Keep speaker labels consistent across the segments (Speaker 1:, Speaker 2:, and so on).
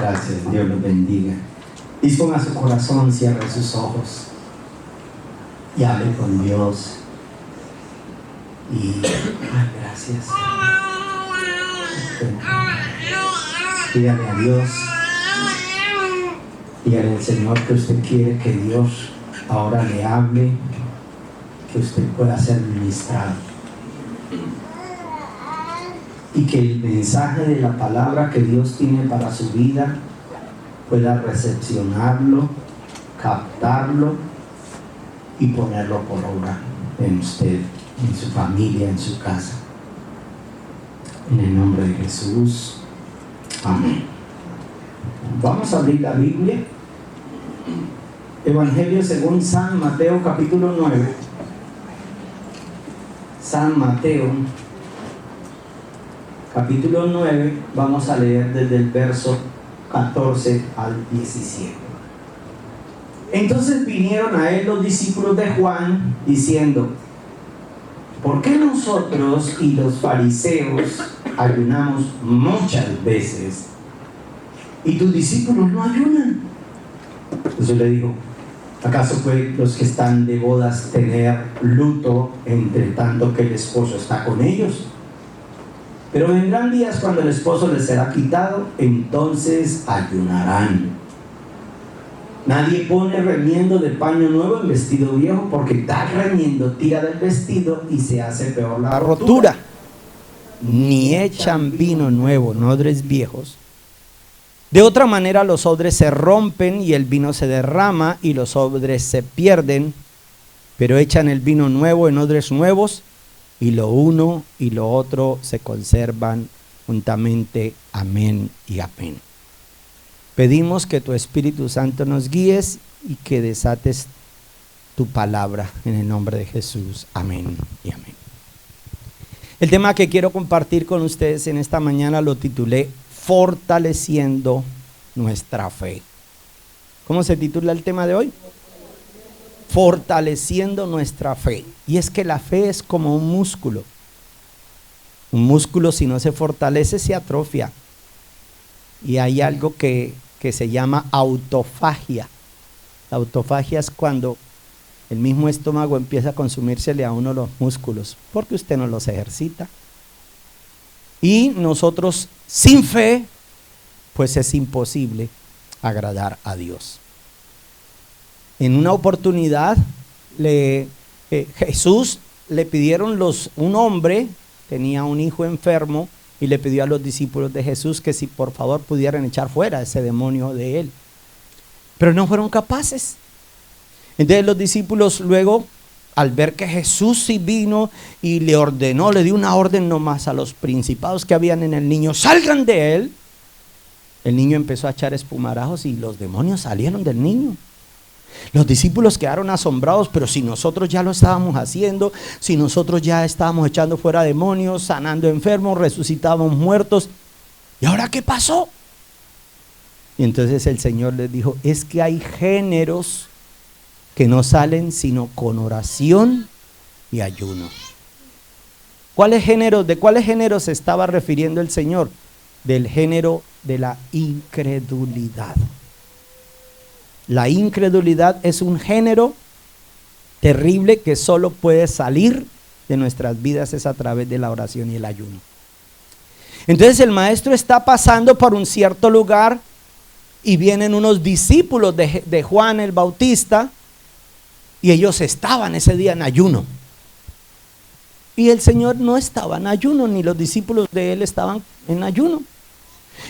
Speaker 1: Gracias, Dios los bendiga. Disponga su corazón, cierre sus ojos y hable con Dios. Y gracias. Dígale a Dios, dígale al Señor que usted quiere que Dios ahora le hable, que usted pueda ser ministrado y que el mensaje de la palabra que Dios tiene para su vida pueda recepcionarlo, captarlo y ponerlo por obra en usted, en su familia, en su casa. En el nombre de Jesús. Amén. Vamos a abrir la Biblia. Evangelio según San Mateo, capítulo 9. San Mateo, capítulo 9, vamos a leer desde el verso 14 al 17. Entonces vinieron a él los discípulos de Juan, diciendo: ¿por qué nosotros y los fariseos ayunamos muchas veces y tus discípulos no ayunan? Entonces le dijo: ¿acaso pueden los que están de bodas tener luto entre tanto que el esposo está con ellos? Pero vendrán días cuando el esposo les será quitado, entonces ayunarán. Nadie pone remiendo de paño nuevo en vestido viejo, porque tal remiendo tira del vestido y se hace peor la rotura. Ni echan vino nuevo en odres viejos. De otra manera los odres se rompen y el vino se derrama y los odres se pierden, pero echan el vino nuevo en odres nuevos y lo uno y lo otro se conservan juntamente. Amén y amén. Pedimos que tu Espíritu Santo nos guíes y que desates tu palabra en el nombre de Jesús. Amén y amén. El tema que quiero compartir con ustedes en esta mañana lo titulé Fortaleciendo nuestra fe. ¿Cómo se titula el tema de hoy? Fortaleciendo nuestra fe. Y es que la fe es como un músculo. Un músculo, si no se fortalece, se atrofia. Y hay algo que se llama autofagia. La autofagia es cuando el mismo estómago empieza a consumírsele a uno los músculos, porque usted no los ejercita. Y nosotros sin fe, pues es imposible agradar a Dios. En una oportunidad, Jesús le pidieron un hombre, tenía un hijo enfermo, y le pidió a los discípulos de Jesús que si por favor pudieran echar fuera ese demonio de él. Pero no fueron capaces. Entonces los discípulos luego, al ver que Jesús sí vino y le ordenó, le dio una orden nomás a los principados que habían en el niño: salgan de él. El niño empezó a echar espumarajos y los demonios salieron del niño. Los discípulos quedaron asombrados, pero si nosotros ya lo estábamos haciendo, si nosotros ya estábamos echando fuera demonios, sanando enfermos, resucitábamos muertos, ¿y ahora qué pasó? Y entonces el Señor les dijo: es que hay géneros que no salen sino con oración y ayuno. ¿De cuáles géneros se estaba refiriendo el Señor? Del género de la incredulidad. La incredulidad es un género terrible que solo puede salir de nuestras vidas es a través de la oración y el ayuno. Entonces el maestro está pasando por un cierto lugar y vienen unos discípulos de Juan el Bautista y ellos estaban ese día en ayuno. Y el Señor no estaba en ayuno, ni los discípulos de él estaban en ayuno.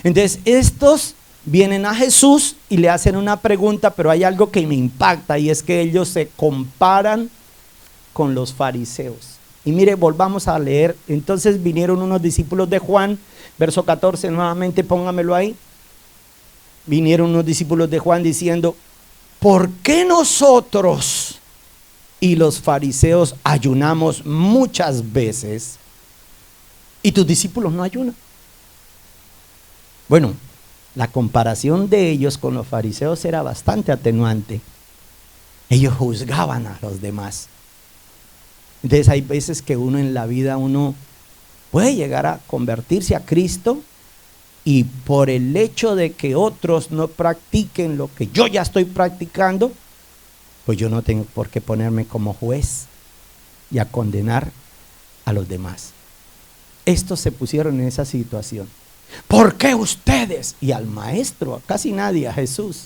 Speaker 1: Entonces estos vienen a Jesús y le hacen una pregunta, pero hay algo que me impacta y es que ellos se comparan con los fariseos. Y mire, volvamos a leer. Entonces vinieron unos discípulos de Juan, verso 14, nuevamente póngamelo ahí. Vinieron unos discípulos de Juan diciendo: ¿por qué nosotros y los fariseos ayunamos muchas veces y tus discípulos no ayunan? Bueno, la comparación de ellos con los fariseos era bastante atenuante. Ellos juzgaban a los demás. Entonces hay veces que uno en la vida puede llegar a convertirse a Cristo
Speaker 2: y por el hecho de que otros no practiquen lo que yo ya estoy practicando, pues yo no tengo por qué ponerme como juez y a condenar a los demás. Estos se pusieron en esa situación. ¿Por qué ustedes? Y al maestro, a casi nadie, a Jesús.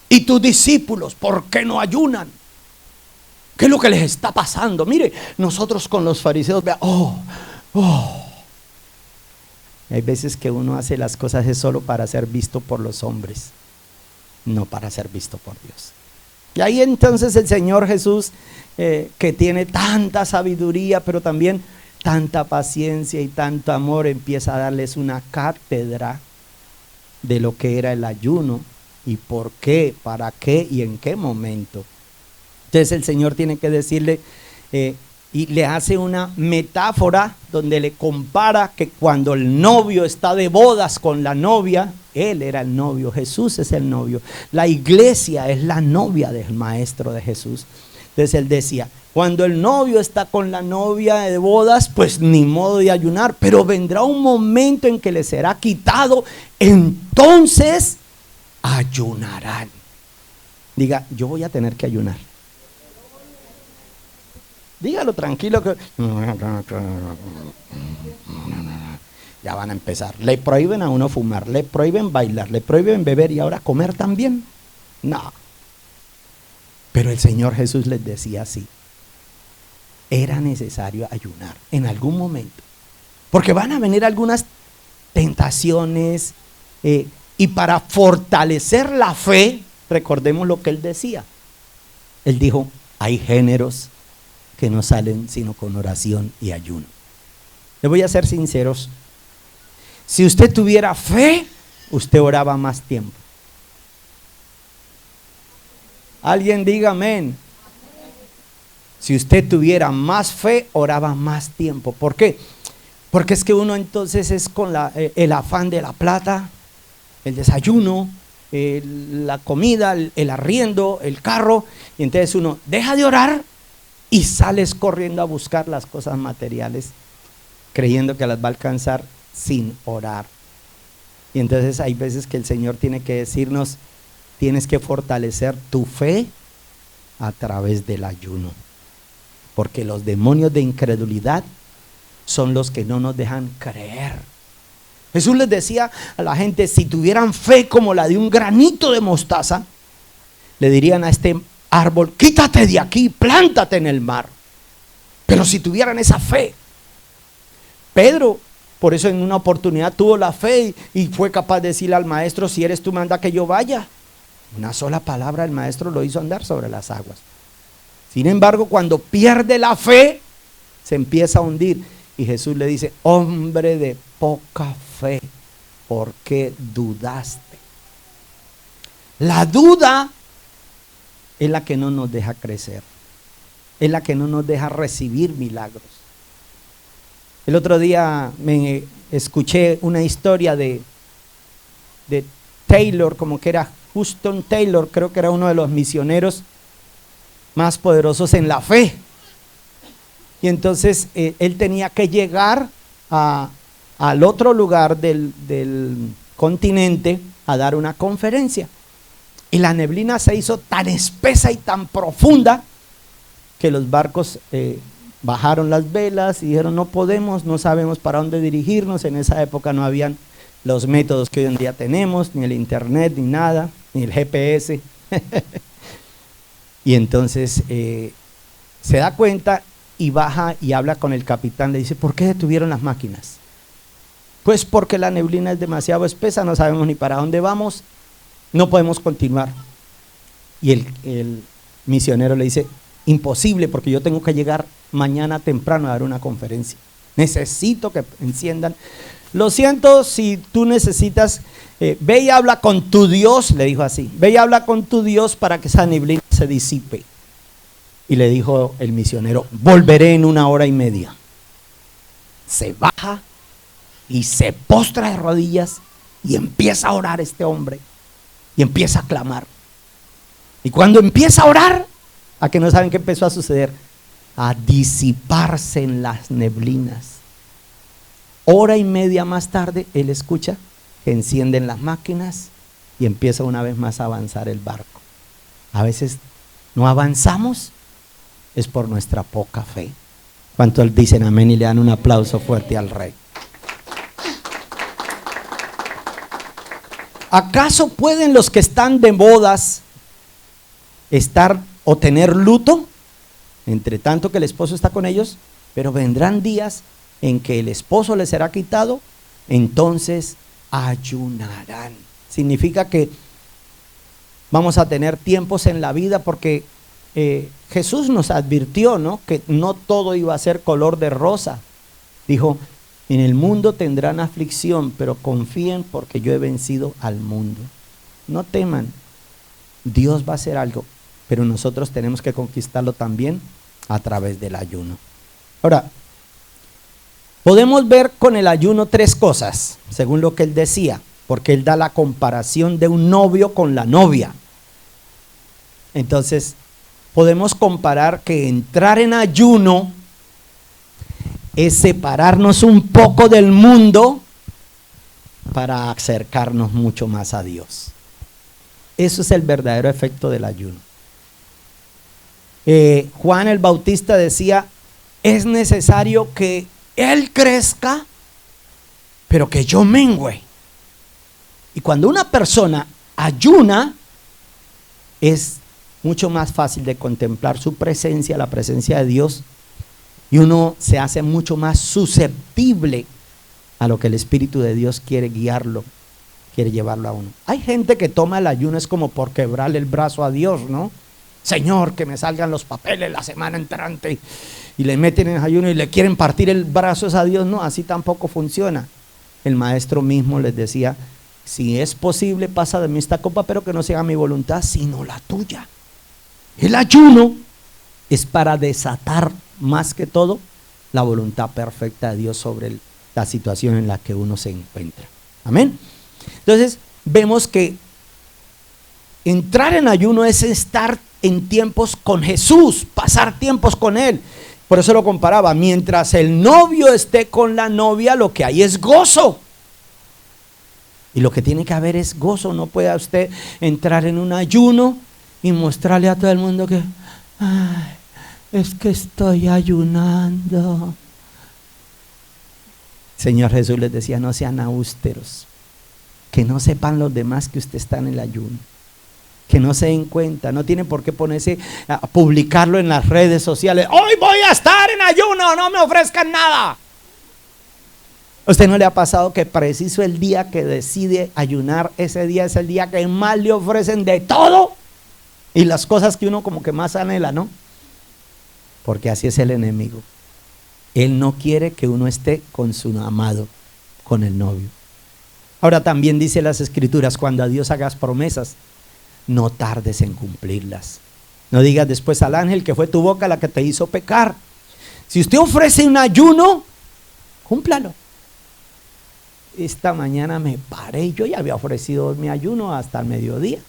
Speaker 2: ¿Y tus discípulos por qué no ayunan? ¿Qué es lo que les está pasando? Mire, nosotros con los fariseos, vea, hay veces que uno hace las cosas es solo para ser visto por los hombres, no para ser visto por Dios. Y ahí entonces el Señor Jesús, que tiene tanta sabiduría, pero también tanta paciencia y tanto amor, empieza a darles una cátedra de lo que era el ayuno y por qué, para qué y en qué momento. Entonces el Señor tiene que decirle, y le hace una metáfora donde le compara que cuando el novio está de bodas con la novia, él era el novio, Jesús es el novio, la iglesia es la novia del maestro de Jesús. Entonces él decía, cuando el novio está con la novia de bodas, pues ni modo de ayunar, pero vendrá un momento en que le será quitado, entonces ayunarán. Diga, yo voy a tener que ayunar. Dígalo tranquilo que ya van a empezar. Le prohíben a uno fumar, le prohíben bailar, le prohíben beber y ahora comer también. No. Pero el Señor Jesús les decía así: era necesario ayunar en algún momento, porque van a venir algunas tentaciones, y para fortalecer la fe, recordemos lo que él decía. Él dijo, hay géneros que no salen sino con oración y ayuno. Le voy a ser sinceros, si usted tuviera fe, usted oraba más tiempo. Alguien diga amén. Si usted tuviera más fe, oraba más tiempo. ¿Por qué? Porque es que uno entonces es con el afán de la plata, el desayuno, la comida, el arriendo, el carro, y entonces uno deja de orar y sales corriendo a buscar las cosas materiales, creyendo que las va a alcanzar sin orar. Y entonces hay veces que el Señor tiene que decirnos, tienes que fortalecer tu fe a través del ayuno, porque los demonios de incredulidad son los que no nos dejan creer. Jesús les decía a la gente, si tuvieran fe como la de un granito de mostaza, le dirían a este árbol, quítate de aquí, plántate en el mar. Pero si tuvieran esa fe, Pedro, por eso en una oportunidad tuvo la fe y fue capaz de decirle al maestro, si eres tú, manda que yo vaya. Una sola palabra el maestro lo hizo andar sobre las aguas. Sin embargo, cuando pierde la fe, se empieza a hundir. Y Jesús le dice, hombre de poca fe, ¿por qué dudaste? La duda es la que no nos deja crecer, es la que no nos deja recibir milagros. El otro día me escuché una historia de Taylor, como que era Huston Taylor, creo que era uno de los misioneros más poderosos en la fe. Y entonces él tenía que llegar al otro lugar del continente a dar una conferencia. Y la neblina se hizo tan espesa y tan profunda que los barcos bajaron las velas y dijeron, no podemos, no sabemos para dónde dirigirnos. En esa época no habían los métodos que hoy en día tenemos, ni el internet, ni nada, ni el GPS. Y entonces se da cuenta y baja y habla con el capitán, le dice, ¿por qué detuvieron las máquinas? Pues porque la neblina es demasiado espesa, no sabemos ni para dónde vamos, no podemos continuar. Y el misionero le dice, imposible, porque yo tengo que llegar mañana temprano a dar una conferencia, necesito que enciendan. Lo siento, si tú necesitas, ve y habla con tu Dios, le dijo así, ve y habla con tu Dios para que esa neblina se disipe. Y le dijo el misionero, volveré en 1 hora y media. Se baja y se postra de rodillas y empieza a orar este hombre y empieza a clamar. Y cuando empieza a orar, ¿a que no saben qué empezó a suceder? A disiparse en las neblinas. hora y media más tarde, él escucha que encienden las máquinas y empieza una vez más a avanzar el barco. A veces no avanzamos, es por nuestra poca fe. ¿Cuántos dicen amén y le dan un aplauso fuerte al Rey? ¿Acaso pueden los que están de bodas estar o tener luto, entre tanto que el esposo está con ellos? Pero vendrán días en que el esposo les será quitado, entonces ayunarán. Significa que vamos a tener tiempos en la vida, porque Jesús nos advirtió, ¿no?, que no todo iba a ser color de rosa. Dijo: en el mundo tendrán aflicción, pero confíen porque yo he vencido al mundo. No teman, Dios va a hacer algo, pero nosotros tenemos que conquistarlo también a través del ayuno. Ahora, podemos ver con el ayuno tres cosas, según lo que él decía, porque él da la comparación de un novio con la novia. Entonces, podemos comparar que entrar en ayuno es separarnos un poco del mundo para acercarnos mucho más a Dios. Eso es el verdadero efecto del ayuno. Juan el Bautista decía: es necesario que Él crezca, pero que yo mengüe. Y cuando una persona ayuna, es mucho más fácil de contemplar su presencia, la presencia de Dios, y uno se hace mucho más susceptible a lo que el Espíritu de Dios quiere guiarlo, quiere llevarlo a uno. Hay gente que toma el ayuno es como por quebrarle el brazo a Dios, ¿no? Señor, que me salgan los papeles la semana entrante, y le meten en ayuno y le quieren partir el brazo a Dios. No, así tampoco funciona. El maestro mismo les decía: si es posible, pasa de mí esta copa, pero que no sea mi voluntad, sino la tuya. El ayuno es para desatar más que todo la voluntad perfecta de Dios sobre la situación en la que uno se encuentra. Amén. Entonces vemos que entrar en ayuno es estar en tiempos con Jesús, pasar tiempos con Él. Por eso lo comparaba: mientras el novio esté con la novia, lo que hay es gozo. Y lo que tiene que haber es gozo. No puede usted entrar en un ayuno y mostrarle a todo el mundo que: ay, es que estoy ayunando. Señor Jesús les decía: no sean austeros, que no sepan los demás que usted está en el ayuno, que no se den cuenta. No tienen por qué ponerse a publicarlo en las redes sociales: hoy voy a estar en ayuno, no me ofrezcan nada. ¿A usted no le ha pasado que preciso el día que decide ayunar, ese día es el día que más le ofrecen de todo y las cosas que uno como que más anhela, ¿no? Porque así es el enemigo. Él no quiere que uno esté con su amado, con el novio. Ahora también dice las Escrituras: cuando a Dios hagas promesas, no tardes en cumplirlas. No digas después al ángel que fue tu boca la que te hizo pecar. Si usted ofrece un ayuno, cúmplalo. Esta mañana me paré y yo ya había ofrecido mi ayuno hasta el mediodía.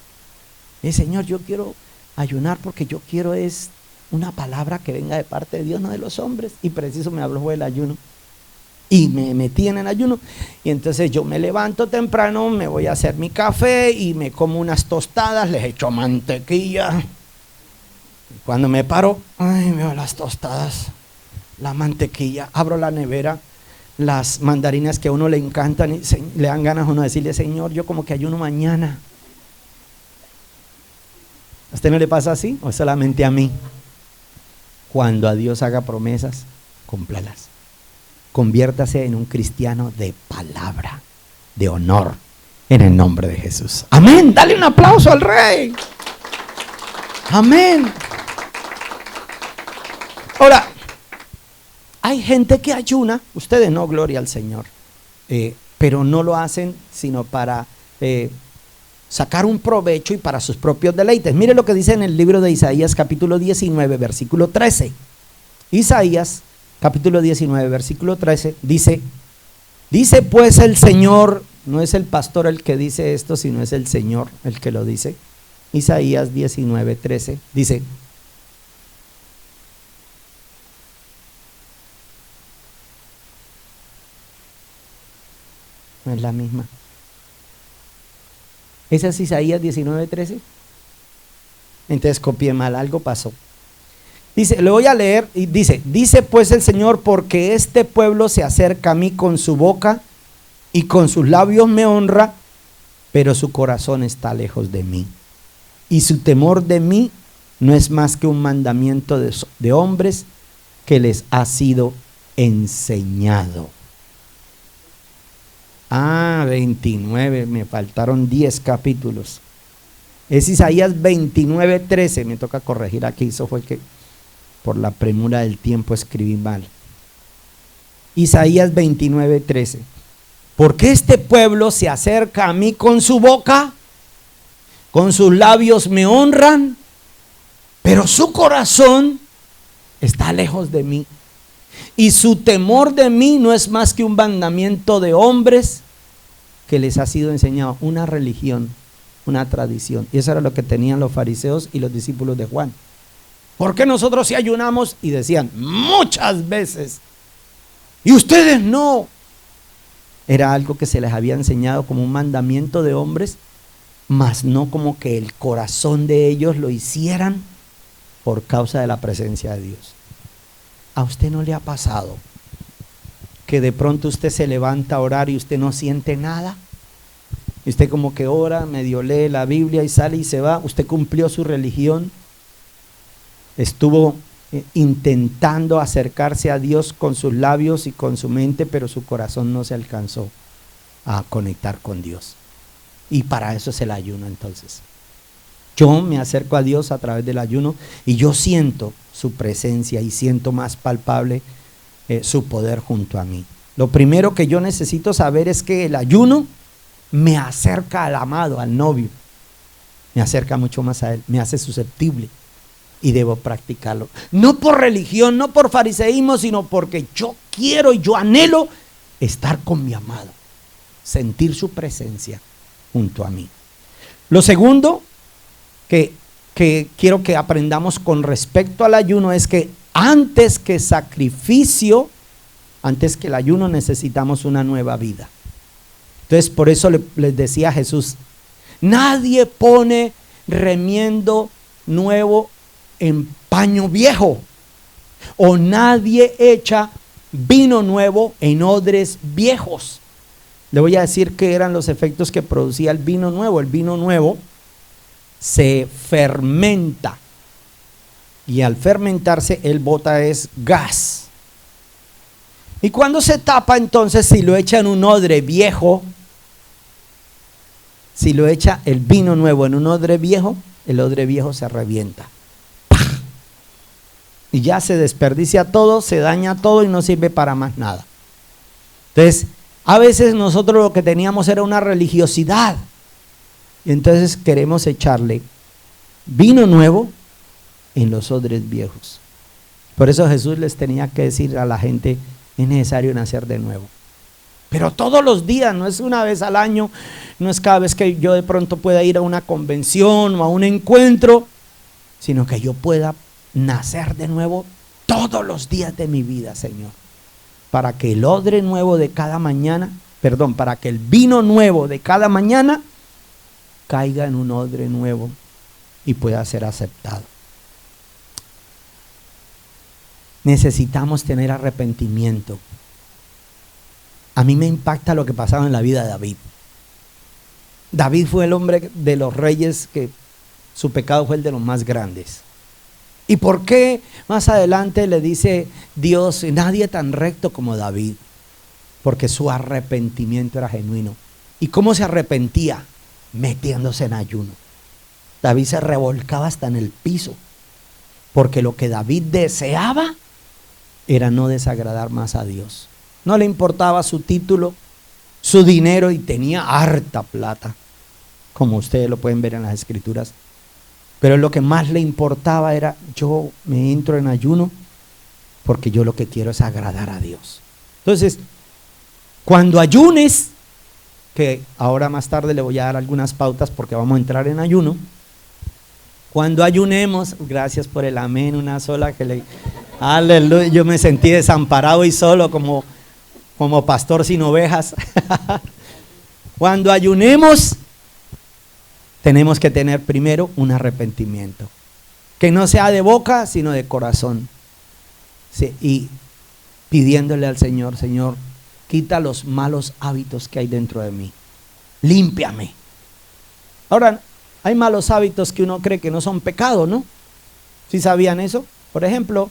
Speaker 2: Señor, yo quiero ayunar porque yo quiero es una palabra que venga de parte de Dios, no de los hombres. Y preciso me habló del ayuno. Y me metí en el ayuno. Y entonces yo me levanto temprano, me voy a hacer mi café y me como unas tostadas, les echo mantequilla. Y cuando me paro, ay, veo las tostadas, la mantequilla, abro la nevera, las mandarinas que a uno le encantan y le dan ganas a uno de decirle: Señor, yo como que ayuno mañana. ¿A usted no le pasa así o solamente a mí? Cuando a Dios haga promesas, cúmplalas. Conviértase en un cristiano de palabra, de honor, en el nombre de Jesús. Amén. Dale un aplauso al Rey. Amén. Ahora, hay gente que ayuna, ustedes no, gloria al Señor, pero no lo hacen sino para sacar un provecho y para sus propios deleites. Mire lo que dice en el libro de Isaías capítulo 19 versículo 13. Isaías capítulo 19 versículo 13 dice pues el Señor, no es el pastor el que dice esto, sino es el Señor el que lo dice. Isaías 19, 13 dice: No es la misma. ¿Esa es Isaías 19:13? Entonces copié mal, algo pasó. Dice, le voy a leer y dice pues el Señor, porque este pueblo se acerca a mí con su boca y con sus labios me honra, pero su corazón está lejos de mí. Y su temor de mí no es más que un mandamiento de hombres que les ha sido enseñado. 29, me faltaron 10 capítulos. Es Isaías 29:13, me toca corregir aquí, eso fue que por la premura del tiempo escribí mal. Isaías 29:13. Porque este pueblo se acerca a mí con su boca, con sus labios me honran, pero su corazón está lejos de mí. Y su temor de mí no es más que un mandamiento de hombres que les ha sido enseñado. Una religión, una tradición. Y eso era lo que tenían los fariseos y los discípulos de Juan. ¿Por qué nosotros sí ayunamos? Y decían, muchas veces. Y ustedes no. Era algo que se les había enseñado como un mandamiento de hombres, mas no como que el corazón de ellos lo hicieran por causa de la presencia de Dios. ¿A usted no le ha pasado que de pronto usted se levanta a orar y usted no siente nada? Y usted como que ora, medio lee la Biblia y sale y se va. Usted cumplió su religión, estuvo intentando acercarse a Dios con sus labios y con su mente, pero su corazón no se alcanzó a conectar con Dios. Y para eso es el ayuno entonces. Yo me acerco a Dios a través del ayuno y yo siento su presencia y siento más palpable su poder junto a mí. Lo primero que yo necesito saber es que el ayuno me acerca al amado, al novio. Me acerca mucho más a él, me hace susceptible y debo practicarlo. No por religión, no por fariseísmo, sino porque yo quiero y yo anhelo estar con mi amado, sentir su presencia junto a mí. Lo segundo que quiero que aprendamos con respecto al ayuno es que antes que sacrificio, antes que el ayuno, necesitamos una nueva vida. Entonces por eso les decía a Jesús, nadie pone remiendo nuevo en paño viejo, o nadie echa vino nuevo en odres viejos. Le voy a decir qué eran los efectos que producía el vino nuevo. El vino nuevo se fermenta y al fermentarse él bota es gas. Y cuando se tapa, entonces, si lo echa en un odre viejo, si lo echa el vino nuevo en un odre viejo, el odre viejo se revienta. Y ya se desperdicia todo, se daña todo y no sirve para más nada. Entonces, a veces nosotros lo que teníamos era una religiosidad. Y entonces queremos echarle vino nuevo en los odres viejos. Por eso Jesús les tenía que decir a la gente, es necesario nacer de nuevo. Pero todos los días, no es una vez al año, no es cada vez que yo de pronto pueda ir a una convención o a un encuentro, sino que yo pueda nacer de nuevo todos los días de mi vida, Señor. Para que el odre nuevo de cada mañana, para que el vino nuevo de cada mañana caiga en un odre nuevo y pueda ser aceptado. Necesitamos tener arrepentimiento. A mí me impacta lo que pasaba en la vida de David. David fue el hombre de los reyes que su pecado fue el de los más grandes. ¿Y por qué más adelante le dice Dios, nadie tan recto como David? Porque su arrepentimiento era genuino. ¿Y cómo se arrepentía? Metiéndose en ayuno. David se revolcaba hasta en el piso, porque lo que David deseaba era no desagradar más a Dios. No le importaba su título, su dinero, y tenía harta plata, como ustedes lo pueden ver en las escrituras. Pero lo que más le importaba era, yo me entro en ayuno porque yo lo que quiero es agradar a Dios. Entonces, cuando ayunes, que ahora más tarde le voy a dar algunas pautas porque vamos a entrar en ayuno. Cuando ayunemos, gracias por el amén, una sola que le... Aleluya, yo me sentí desamparado y solo como pastor sin ovejas. Cuando ayunemos, tenemos que tener primero un arrepentimiento. Que no sea de boca, sino de corazón. Sí, y pidiéndole al Señor, Señor, quita los malos hábitos que hay dentro de mí. Límpiame. Ahora, hay malos hábitos que uno cree que no son pecado, ¿no? ¿Sí sabían eso? Por ejemplo,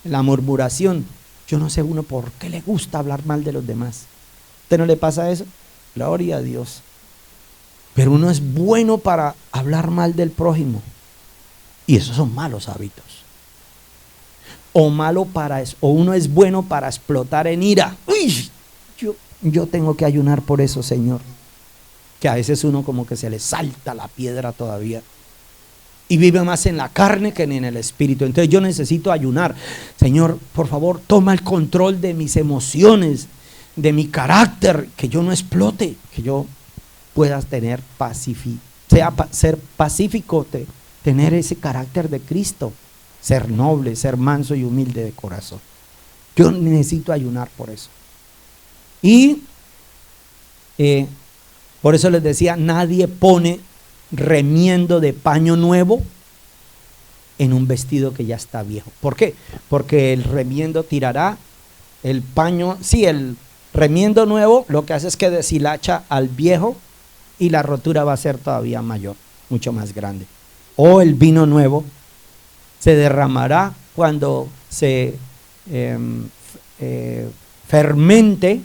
Speaker 2: la murmuración. Yo no sé uno por qué le gusta hablar mal de los demás. ¿A usted no le pasa eso? Gloria a Dios. Pero uno es bueno para hablar mal del prójimo. Y esos son malos hábitos. O uno es bueno para explotar en ira. Uy, yo tengo que ayunar por eso, Señor. Que a veces uno como que se le salta la piedra todavía. Y vive más en la carne que en el espíritu. Entonces yo necesito ayunar. Señor, por favor, toma el control de mis emociones, de mi carácter, que yo no explote, que yo pueda tener ser pacífico, tener ese carácter de Cristo, ser noble, ser manso y humilde de corazón. Yo necesito ayunar por eso. Y por eso les decía, nadie pone remiendo de paño nuevo en un vestido que ya está viejo. ¿Por qué? Porque el remiendo tirará el paño, sí, el remiendo nuevo lo que hace es que deshilacha al viejo y la rotura va a ser todavía mayor, mucho más grande. O el vino nuevo se derramará cuando se fermente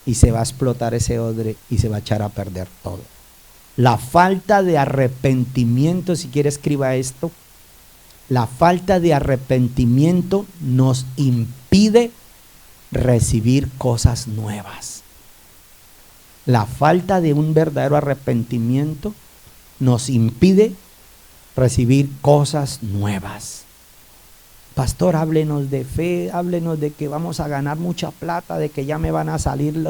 Speaker 2: y se va a explotar ese odre y se va a echar a perder todo. La falta de arrepentimiento, si quiere escriba esto, la falta de arrepentimiento nos impide recibir cosas nuevas. La falta de un verdadero arrepentimiento nos impide recibir cosas nuevas. Pastor, háblenos de fe, háblenos de que vamos a ganar mucha plata, de que ya me van a salir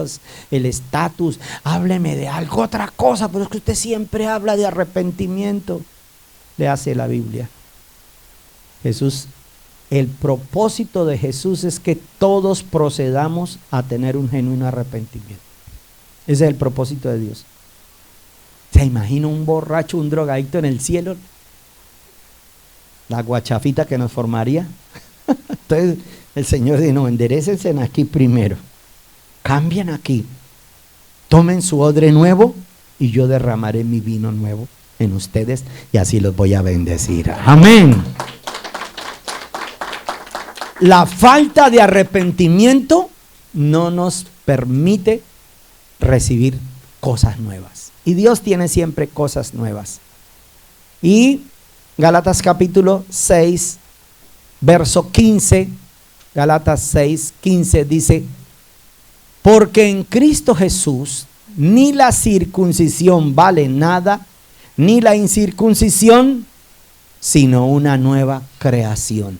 Speaker 2: el estatus, hábleme de algo, otra cosa, pero es que usted siempre habla de arrepentimiento. Le hace la Biblia. Jesús, el propósito de Jesús es que todos procedamos a tener un genuino arrepentimiento. Ese es el propósito de Dios. ¿Se imagina un borracho, un drogadicto en el cielo? La guachafita que nos formaría. Entonces el Señor dice, no, enderécense aquí primero, cambien aquí, tomen su odre nuevo y yo derramaré mi vino nuevo en ustedes y así los voy a bendecir. Amén. La falta de arrepentimiento no nos permite recibir cosas nuevas. Y Dios tiene siempre cosas nuevas. Y Gálatas capítulo 6, verso 15, Gálatas 6, 15 dice, porque en Cristo Jesús ni la circuncisión vale nada, ni la incircuncisión, sino una nueva creación.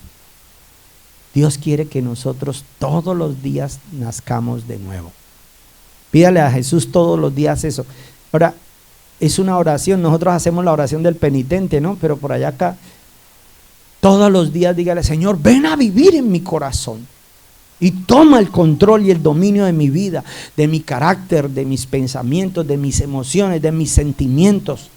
Speaker 2: Dios quiere que nosotros todos los días nazcamos de nuevo. Pídale a Jesús todos los días eso. Ahora, es una oración, nosotros hacemos la oración del penitente, ¿no? Pero por allá acá, todos los días dígale, Señor, ven a vivir en mi corazón y toma el control y el dominio de mi vida, de mi carácter, de mis pensamientos, de mis emociones, de mis sentimientos,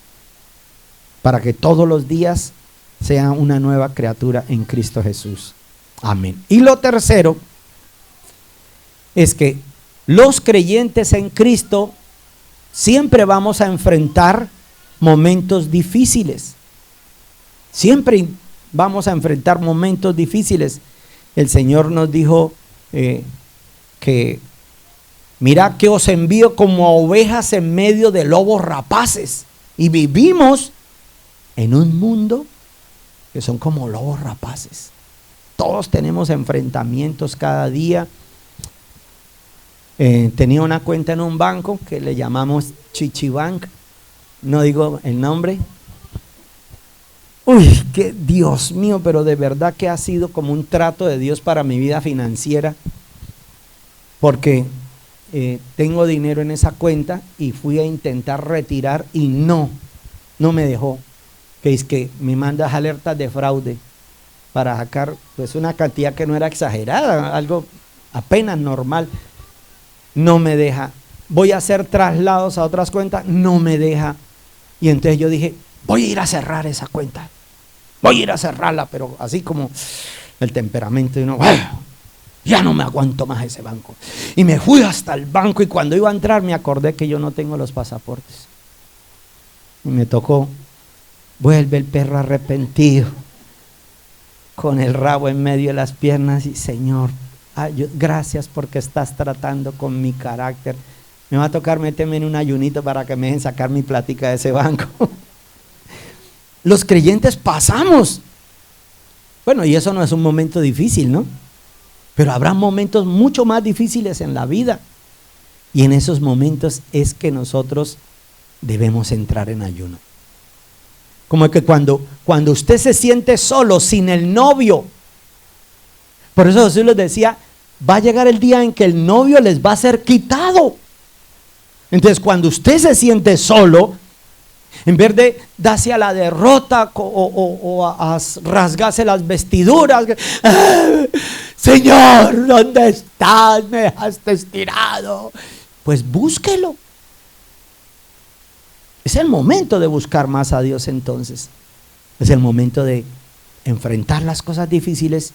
Speaker 2: para que todos los días sea una nueva criatura en Cristo Jesús. Amén. Y lo tercero es que los creyentes en Cristo siempre vamos a enfrentar momentos difíciles. Siempre vamos a enfrentar momentos difíciles. El Señor nos dijo que mirad que os envío como ovejas en medio de lobos rapaces. Y vivimos en un mundo que son como lobos rapaces. Todos tenemos enfrentamientos cada día. Tenía una cuenta en un banco que le llamamos Chichibank, no digo el nombre. Uy, que Dios mío, pero de verdad que ha sido como un trato de Dios para mi vida financiera, porque tengo dinero en esa cuenta y fui a intentar retirar y no me dejó, que es que me mandas alertas de fraude para sacar pues una cantidad que no era exagerada, algo apenas normal. No me deja voy a hacer traslados a otras cuentas, no me deja. Y entonces yo dije, voy a ir a cerrar esa cuenta. Voy a ir a cerrarla, pero así como el temperamento de uno, bueno, ya no me aguanto más ese banco. Y me fui hasta el banco y cuando iba a entrar me acordé que yo no tengo los pasaportes. Y me tocó, vuelve el perro arrepentido, con el rabo en medio de las piernas y Señor, gracias porque estás tratando con mi carácter. Me va a tocar meterme en un ayunito para que me dejen sacar mi plática de ese banco. Los creyentes pasamos. Bueno, y eso no es un momento difícil, ¿no? Pero habrá momentos mucho más difíciles en la vida. Y en esos momentos es que nosotros debemos entrar en ayuno. Como que cuando usted se siente solo, sin el novio. Por eso Jesús les decía, va a llegar el día en que el novio les va a ser quitado. Entonces cuando usted se siente solo, en vez de darse a la derrota o a rasgarse las vestiduras, Señor, ¿dónde estás? Me dejaste estirado. Pues búsquelo. Es el momento de buscar más a Dios entonces. Es el momento de enfrentar las cosas difíciles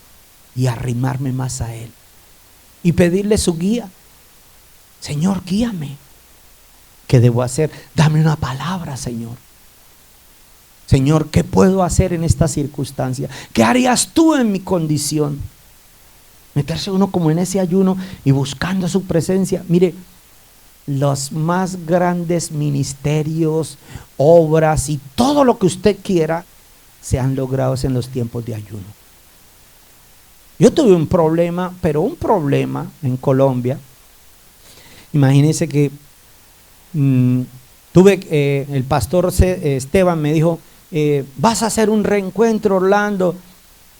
Speaker 2: y arrimarme más a Él. Y pedirle su guía. Señor, guíame. ¿Qué debo hacer? Dame una palabra, Señor. Señor, ¿qué puedo hacer en esta circunstancia? ¿Qué harías tú en mi condición? Meterse uno como en ese ayuno y buscando su presencia. Mire, los más grandes ministerios, obras y todo lo que usted quiera se han logrado en los tiempos de ayuno. Yo tuve un problema, pero un problema en Colombia. Imagínense que el pastor Esteban me dijo, vas a hacer un reencuentro, Orlando,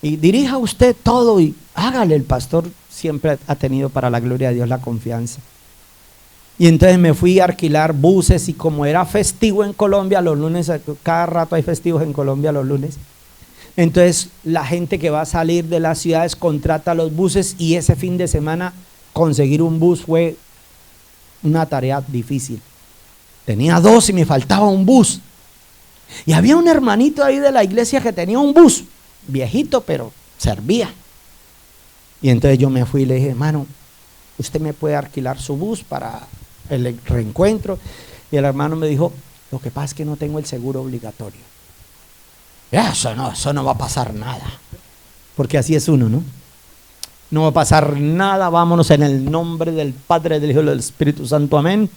Speaker 2: y dirija usted todo y hágale. El pastor siempre ha tenido para la gloria de Dios la confianza. Y entonces me fui a alquilar buses y como era festivo en Colombia los lunes, cada rato hay festivos en Colombia los lunes, entonces la gente que va a salir de las ciudades contrata los buses y ese fin de semana conseguir un bus fue una tarea difícil. Tenía 2 y me faltaba un bus. Y había un hermanito ahí de la iglesia que tenía un bus, viejito pero servía. Y entonces yo me fui y le dije, hermano, ¿usted me puede alquilar su bus para el reencuentro? Y el hermano me dijo, lo que pasa es que no tengo el seguro obligatorio. Eso no va a pasar nada. Porque así es uno, ¿no? No va a pasar nada, vámonos en el nombre del Padre, del Hijo y del Espíritu Santo, amén.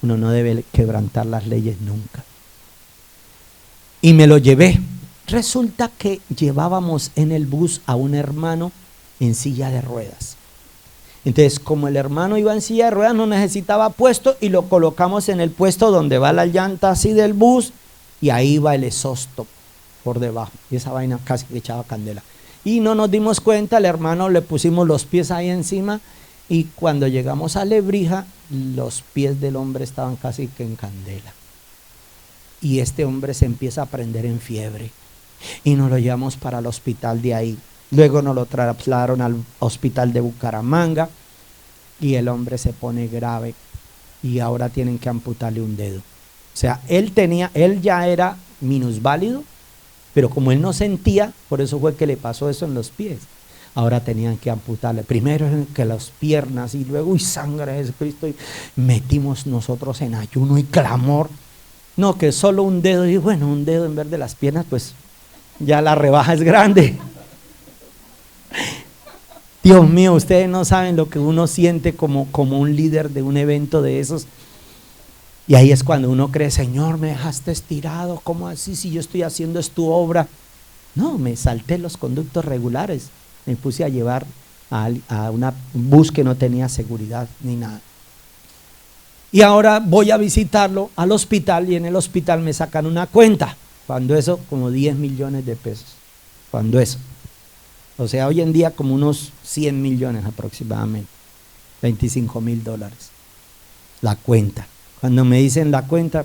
Speaker 2: Uno no debe quebrantar las leyes nunca. Y me lo llevé. Resulta que llevábamos en el bus a un hermano en silla de ruedas. Entonces, como el hermano iba en silla de ruedas, no necesitaba puesto y lo colocamos en el puesto donde va la llanta así del bus y ahí va el exhausto por debajo. Y esa vaina casi que echaba candela. Y no nos dimos cuenta, al hermano le pusimos los pies ahí encima y cuando llegamos a Lebrija, los pies del hombre estaban casi que en candela. Y este hombre se empieza a prender en fiebre y nos lo llevamos para el hospital de ahí. Luego nos lo trasladaron al hospital de Bucaramanga y el hombre se pone grave y ahora tienen que amputarle un dedo. O sea, él ya era minusválido, pero como él no sentía, por eso fue que le pasó eso en los pies. Ahora tenían que amputarle, primero que las piernas y luego sangre de Jesucristo. Y metimos nosotros en ayuno y clamor. No, que solo un dedo, y bueno, un dedo en vez de las piernas, pues ya la rebaja es grande. Dios mío, ustedes no saben lo que uno siente como un líder de un evento de esos. Y ahí es cuando uno cree, Señor, me dejaste estirado, ¿cómo así? Si yo estoy haciendo es tu obra. No, me salté los conductos regulares, me puse a llevar a un bus que no tenía seguridad ni nada. Y ahora voy a visitarlo al hospital y en el hospital me sacan una cuenta, cuando eso como 10 millones de pesos, cuando eso. O sea, hoy en día como unos 100 millones aproximadamente, $25,000, la cuenta. Cuando me dicen la cuenta,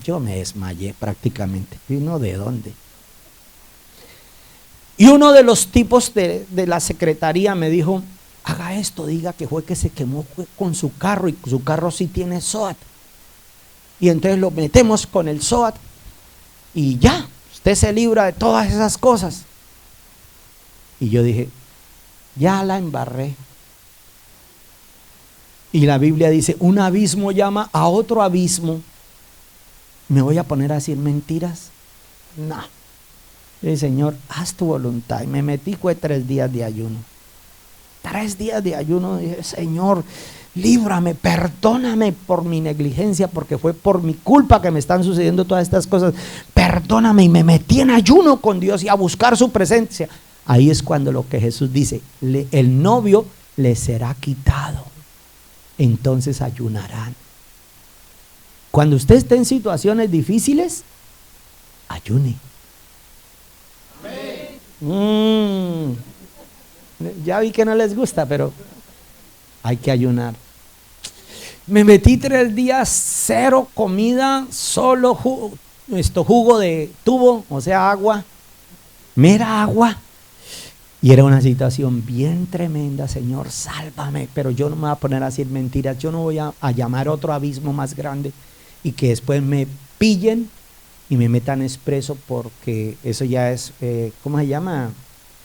Speaker 2: yo me desmayé prácticamente. ¿Y no de dónde? Y uno de los tipos de la secretaría me dijo, haga esto, diga que fue que se quemó con su carro y su carro sí tiene SOAT. Y entonces lo metemos con el SOAT y ya, usted se libra de todas esas cosas. Y yo dije, ya la embarré. Y la Biblia dice, un abismo llama a otro abismo. ¿Me voy a poner a decir mentiras? No. Yo dije, Señor, haz tu voluntad. Y me metí, fue 3 días de ayuno. 3 días de ayuno. Dije, Señor, líbrame, perdóname por mi negligencia, porque fue por mi culpa que me están sucediendo todas estas cosas. Perdóname. Y me metí en ayuno con Dios y a buscar su presencia. Ahí es cuando lo que Jesús dice, el novio le será quitado. Entonces ayunarán. Cuando usted esté en situaciones difíciles, ayune. Ya vi que no les gusta, pero hay que ayunar. Me metí 3 días, 0 comida, solo jugo de tubo, o sea, agua, mera agua. Y era una situación bien tremenda. Señor, sálvame. Pero yo no me voy a poner a decir mentiras. Yo no voy a llamar otro abismo más grande y que después me pillen y me metan expreso, porque eso ya es, ¿cómo se llama?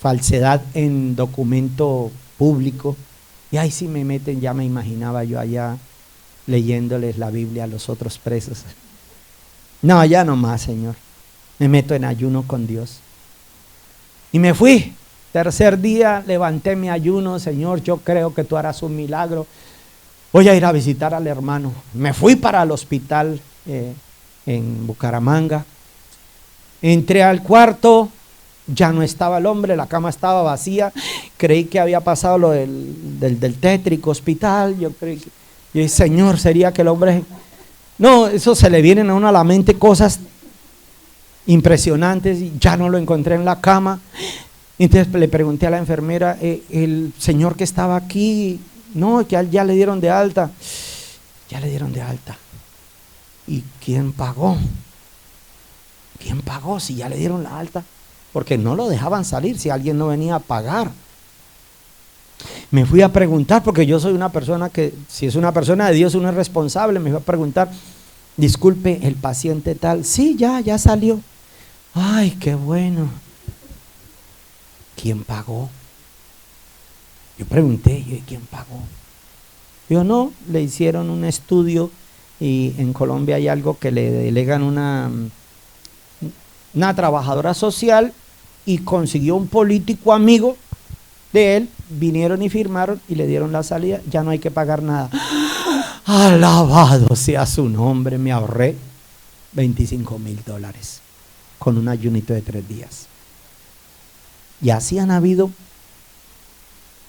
Speaker 2: Falsedad en documento público. Y ahí sí me meten, ya me imaginaba yo allá leyéndoles la Biblia a los otros presos. No, ya no más, Señor. Me meto en ayuno con Dios. Y me fui. 3er día levanté mi ayuno. Señor, yo creo que tú harás un milagro. Voy a ir a visitar al hermano. Me fui para el hospital en Bucaramanga. Entré al cuarto, ya no estaba el hombre, la cama estaba vacía. Creí que había pasado lo del tétrico hospital. Yo dije, Señor, sería que el hombre... No, eso se le vienen a uno a la mente cosas impresionantes. Y ya no lo encontré en la cama. Entonces le pregunté a la enfermera, el señor que estaba aquí, no, que ya le dieron de alta. Ya le dieron de alta. ¿Y quién pagó? ¿Quién pagó si ya le dieron la alta? Porque no lo dejaban salir si alguien no venía a pagar. Me fui a preguntar, porque yo soy una persona que, si es una persona de Dios, uno es responsable. Me fui a preguntar, disculpe, el paciente tal, sí, ya salió. Ay, qué bueno. ¿Quién pagó? Yo pregunté, ¿quién pagó? Yo no, le hicieron un estudio y en Colombia hay algo que le delegan una trabajadora social y consiguió un político amigo de él, vinieron y firmaron y le dieron la salida, ya no hay que pagar nada. Alabado sea su nombre, me ahorré $25,000 con un ayunito de 3 días. Y así han habido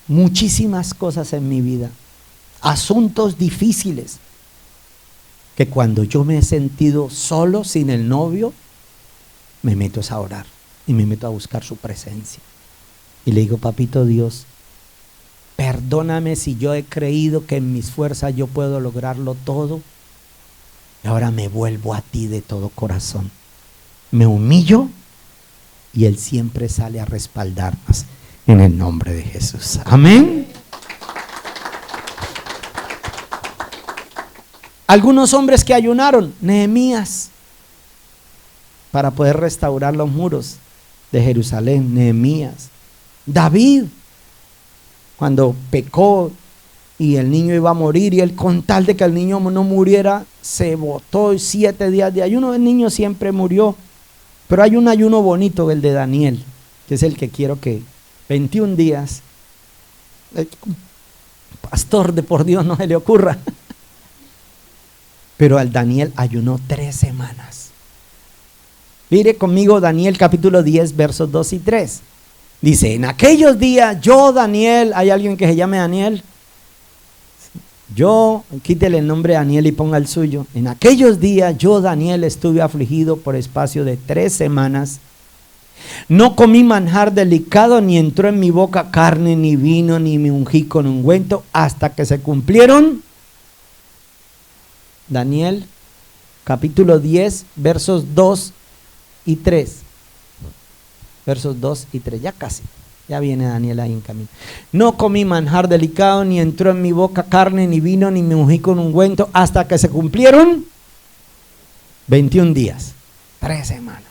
Speaker 2: muchísimas cosas en mi vida, asuntos difíciles, que cuando yo me he sentido solo, sin el novio, me meto a orar y me meto a buscar su presencia. Y le digo, papito Dios, perdóname si yo he creído que en mis fuerzas yo puedo lograrlo todo. Y ahora me vuelvo a ti de todo corazón. Me humillo y Él siempre sale a respaldarnos en el nombre de Jesús. Amén. Algunos hombres que ayunaron, Nehemías, para poder restaurar los muros de Jerusalén, Nehemías. David, cuando pecó y el niño iba a morir, y él, con tal de que el niño no muriera, se botó 7 días de ayuno. El niño siempre murió, pero hay un ayuno bonito, el de Daniel, que es el que quiero que 21 días, pastor de por Dios, no se le ocurra. Pero al Daniel ayunó 3 semanas. Mire conmigo Daniel capítulo 10 versos 2 y 3. Dice, en aquellos días yo, Daniel, ¿hay alguien que se llame Daniel? Yo, quítele el nombre Daniel y ponga el suyo. En aquellos días yo, Daniel, estuve afligido por espacio de 3 semanas. No comí manjar delicado, ni entró en mi boca carne, ni vino, ni me ungí con ungüento, hasta que se cumplieron. Daniel capítulo 10 versos 2 y 3. Versos 2 y 3, ya casi. Ya viene Daniel ahí en camino. No comí manjar delicado, ni entró en mi boca carne, ni vino, ni me ungí con ungüento, hasta que se cumplieron 21 días, 3 semanas.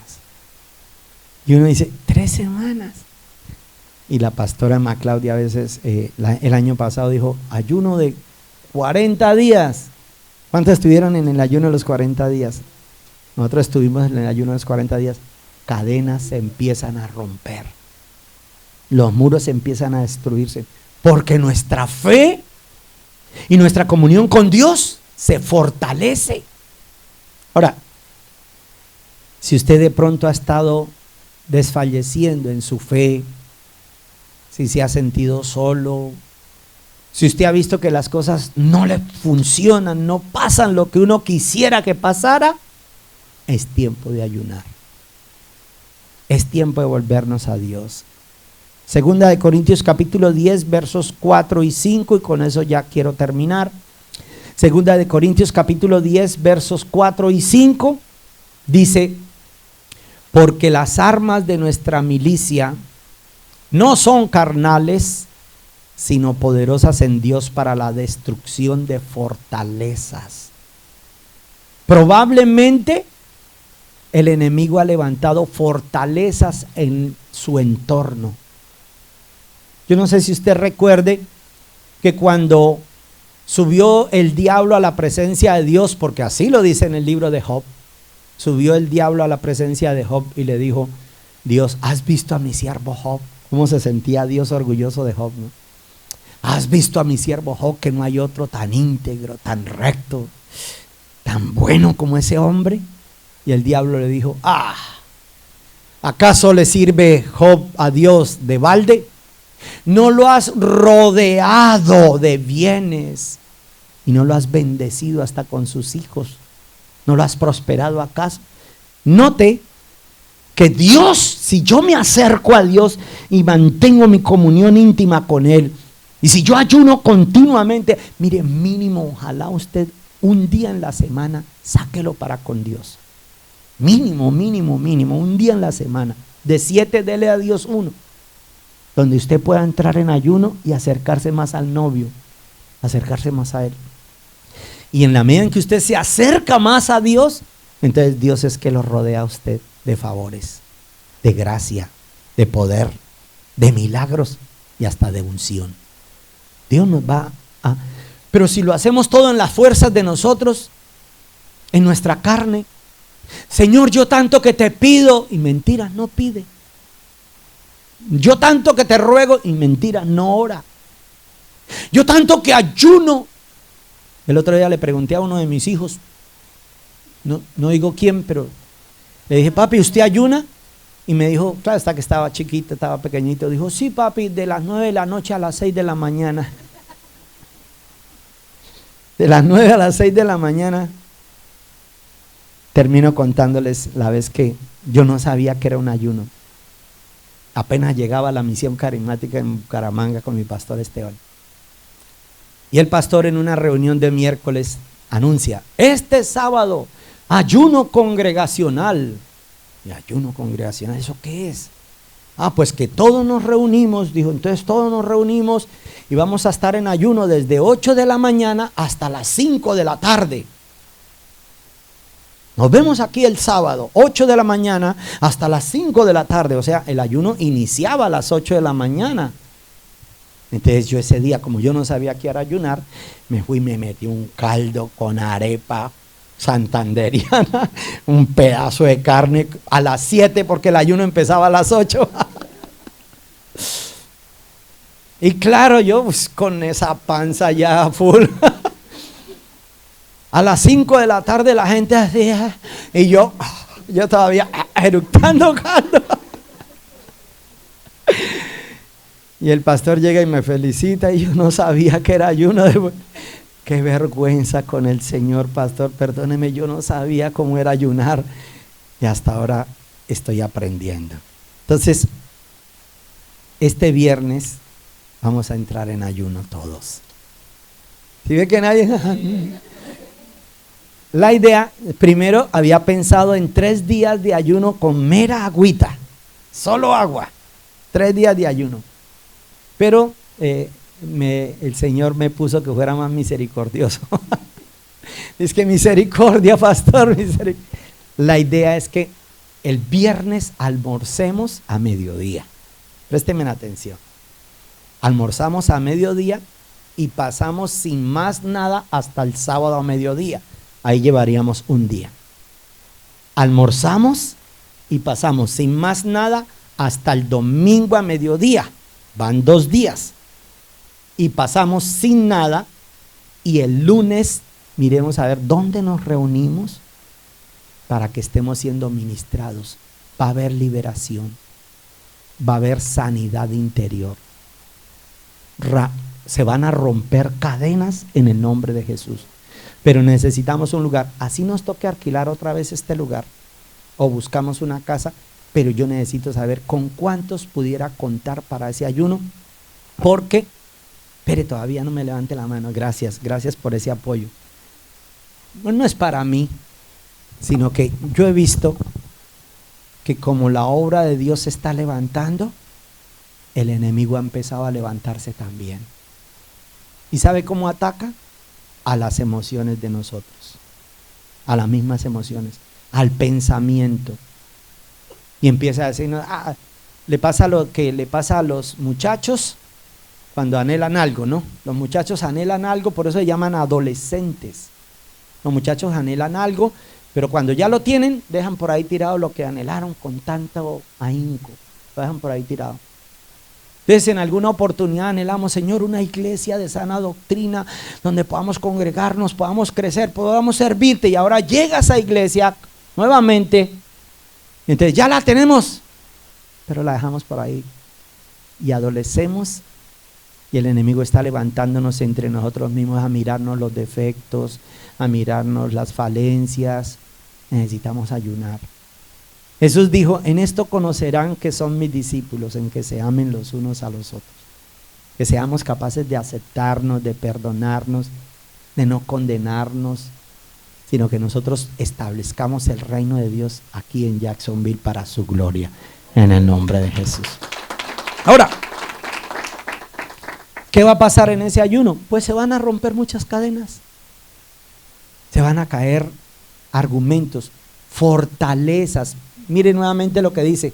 Speaker 2: Y uno dice, 3 semanas. Y la pastora Maclaudia a veces, el año pasado dijo, ayuno de 40 días. ¿Cuántos estuvieron en el ayuno de los 40 días? Nosotros estuvimos en el ayuno de los 40 días. Cadenas se empiezan a romper. Los muros empiezan a destruirse. Porque nuestra fe y nuestra comunión con Dios se fortalece. Ahora, si usted de pronto ha estado desfalleciendo en su fe, si se ha sentido solo, si usted ha visto que las cosas no le funcionan, no pasan lo que uno quisiera que pasara, es tiempo de ayunar. Es tiempo de volvernos a Dios. Segunda de Corintios capítulo 10 versos 4 y 5, y con eso ya quiero terminar. Segunda de Corintios capítulo 10 versos 4 y 5 dice: porque las armas de nuestra milicia no son carnales, sino poderosas en Dios para la destrucción de fortalezas. Probablemente el enemigo ha levantado fortalezas en su entorno. Yo no sé si usted recuerde que cuando subió el diablo a la presencia de Dios, porque así lo dice en el libro de Job, subió el diablo a la presencia de Job y le dijo: Dios, ¿has visto a mi siervo Job? ¿Cómo se sentía Dios orgulloso de Job, no? ¿Has visto a mi siervo Job, que no hay otro tan íntegro, tan recto, tan bueno como ese hombre? Y el diablo le dijo: ¿acaso le sirve Job a Dios de balde? ¿No lo has rodeado de bienes y no lo has bendecido hasta con sus hijos? ¿No lo has prosperado acaso? Note que Dios, si yo me acerco a Dios y mantengo mi comunión íntima con Él, y si yo ayuno continuamente, mire, mínimo, ojalá usted un día en la semana sáquelo para con Dios. Mínimo, un día en la semana. De 7, dele a Dios 1, donde usted pueda entrar en ayuno y acercarse más al novio, acercarse más a Él. Y en la medida en que usted se acerca más a Dios, entonces Dios es que lo rodea a usted de favores, de gracia, de poder, de milagros y hasta de unción. Dios nos va a... Pero si lo hacemos todo en las fuerzas de nosotros, en nuestra carne, Señor, yo tanto que te pido, y mentira, no pide. Yo tanto que te ruego, y mentira, no ora. Yo tanto que ayuno. El otro día le pregunté a uno de mis hijos, no digo quién, pero le dije: papi, ¿usted ayuna? Y me dijo, claro, hasta que estaba chiquito, estaba pequeñito, dijo: sí, papi, de las 9 de la noche a las 6 de la mañana. De las 9 a las 6 de la mañana. Termino contándoles la vez que yo no sabía que era un ayuno. Apenas llegaba a la misión carismática en Bucaramanga con mi pastor Esteban. Y el pastor, en una reunión de miércoles, anuncia: este sábado, ayuno congregacional. ¿Y ayuno congregacional, eso qué es? Pues que todos nos reunimos, dijo. Entonces todos nos reunimos y vamos a estar en ayuno desde 8 de la mañana hasta las 5 de la tarde. Nos vemos aquí el sábado, 8 de la mañana hasta las 5 de la tarde. O sea, el ayuno iniciaba a las 8 de la mañana. Entonces yo ese día, como yo no sabía que era ayunar, me fui y me metí un caldo con arepa santanderiana, un pedazo de carne a las 7, porque el ayuno empezaba a las 8. Y claro, yo pues, con esa panza ya full. A las 5 de la tarde la gente hacía, y yo todavía eructando caldo. Y el pastor llega y me felicita, y yo no sabía que era ayuno. Qué vergüenza con el Señor, pastor, perdóneme, yo no sabía cómo era ayunar, y hasta ahora estoy aprendiendo. Entonces, este viernes vamos a entrar en ayuno todos. ¿Sí ve que nadie? La idea, primero había pensado en 3 días de ayuno con mera agüita, solo agua. 3 días de ayuno. Pero el Señor me puso que fuera más misericordioso. Es que misericordia, pastor, misericordia. La idea es que el viernes almorcemos a mediodía. Présteme atención. Almorzamos a mediodía y pasamos sin más nada hasta el sábado a mediodía. Ahí llevaríamos un día. Almorzamos y pasamos sin más nada hasta el domingo a mediodía. Van 2 días. Y pasamos sin nada y el lunes miremos a ver dónde nos reunimos para que estemos siendo ministrados. Va a haber liberación, va a haber sanidad interior. Se van a romper cadenas en el nombre de Jesús. Pero necesitamos un lugar. Así nos toque alquilar otra vez este lugar o buscamos una casa, pero yo necesito saber con cuántos pudiera contar para ese ayuno, porque, pero todavía no me levante la mano, gracias por ese apoyo. Bueno, no es para mí, sino que yo he visto que como la obra de Dios se está levantando, el enemigo ha empezado a levantarse también. ¿Y sabe cómo ataca? A las emociones de nosotros, a las mismas emociones, al pensamiento. Y empieza a decirnos, le pasa lo que le pasa a los muchachos cuando anhelan algo, ¿no? Los muchachos anhelan algo, por eso se llaman adolescentes. Los muchachos anhelan algo, pero cuando ya lo tienen, dejan por ahí tirado lo que anhelaron con tanto ahínco, lo dejan por ahí tirado. Entonces en alguna oportunidad anhelamos, Señor, una iglesia de sana doctrina donde podamos congregarnos, podamos crecer, podamos servirte, y ahora llega esa iglesia nuevamente, entonces ya la tenemos, pero la dejamos por ahí y adolecemos, y el enemigo está levantándonos entre nosotros mismos a mirarnos los defectos, a mirarnos las falencias. Necesitamos ayunar. Jesús dijo, en esto conocerán que son mis discípulos, en que se amen los unos a los otros, que seamos capaces de aceptarnos, de perdonarnos, de no condenarnos, sino que nosotros establezcamos el reino de Dios aquí en Jacksonville para su gloria, en el nombre de Jesús. Ahora, ¿qué va a pasar en ese ayuno? Pues se van a romper muchas cadenas, se van a caer argumentos, fortalezas. Mire nuevamente lo que dice,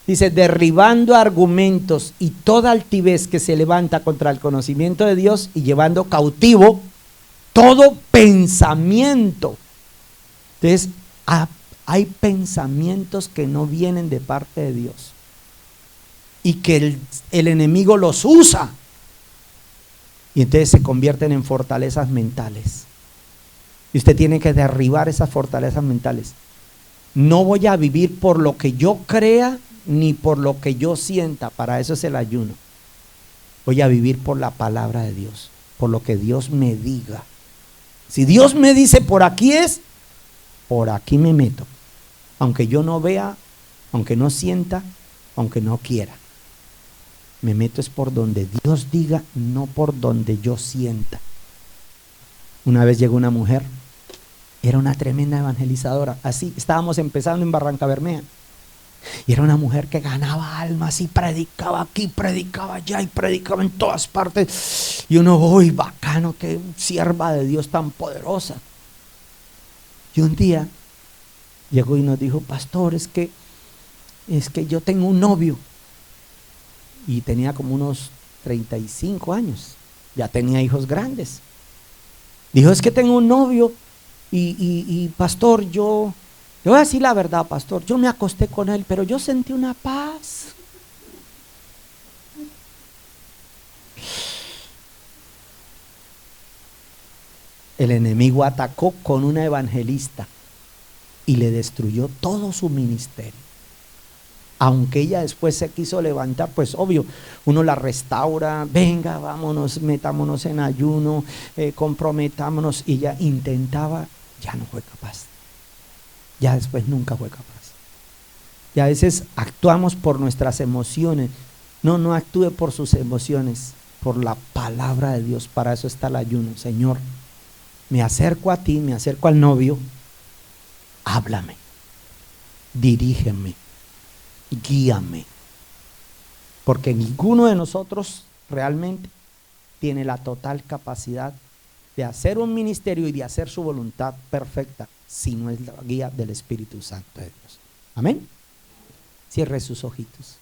Speaker 2: derribando argumentos y toda altivez que se levanta contra el conocimiento de Dios y llevando cautivo todo pensamiento. Entonces, hay pensamientos que no vienen de parte de Dios y que el enemigo los usa, y entonces se convierten en fortalezas mentales. Y usted tiene que derribar esas fortalezas mentales. No voy a vivir por lo que yo crea ni por lo que yo sienta, para eso es el ayuno. Voy a vivir por la palabra de Dios, por lo que Dios me diga. Si Dios me dice por aquí es, por aquí me meto, aunque yo no vea, aunque no sienta, aunque no quiera. Me meto es por donde Dios diga, no por donde yo sienta. Una vez llegó una mujer, era una tremenda evangelizadora, así, estábamos empezando en Barrancabermeja, y era una mujer que ganaba almas y predicaba aquí, predicaba allá y predicaba en todas partes, y uno, uy, bacano, qué sierva de Dios tan poderosa. Y un día llegó y nos dijo, pastor, es que yo tengo un novio, y tenía como unos 35 años, ya tenía hijos grandes. Dijo, es que tengo un novio y pastor, yo le voy a decir la verdad, pastor, yo me acosté con él, pero yo sentí una paz. El enemigo atacó con una evangelista y le destruyó todo su ministerio. Aunque ella después se quiso levantar, pues obvio, uno la restaura, venga, vámonos, metámonos en ayuno, comprometámonos, y ella intentaba, ya no fue capaz, ya después nunca fue capaz. Y a veces actuamos por nuestras emociones. No actúe por sus emociones, por la palabra de Dios. Para eso está el ayuno. Señor, me acerco a ti, me acerco al novio, háblame, dirígeme, guíame, Porque ninguno de nosotros realmente tiene la total capacidad de hacer un ministerio y de hacer su voluntad perfecta si no es la guía del Espíritu Santo de Dios. Amén. Cierre sus ojitos.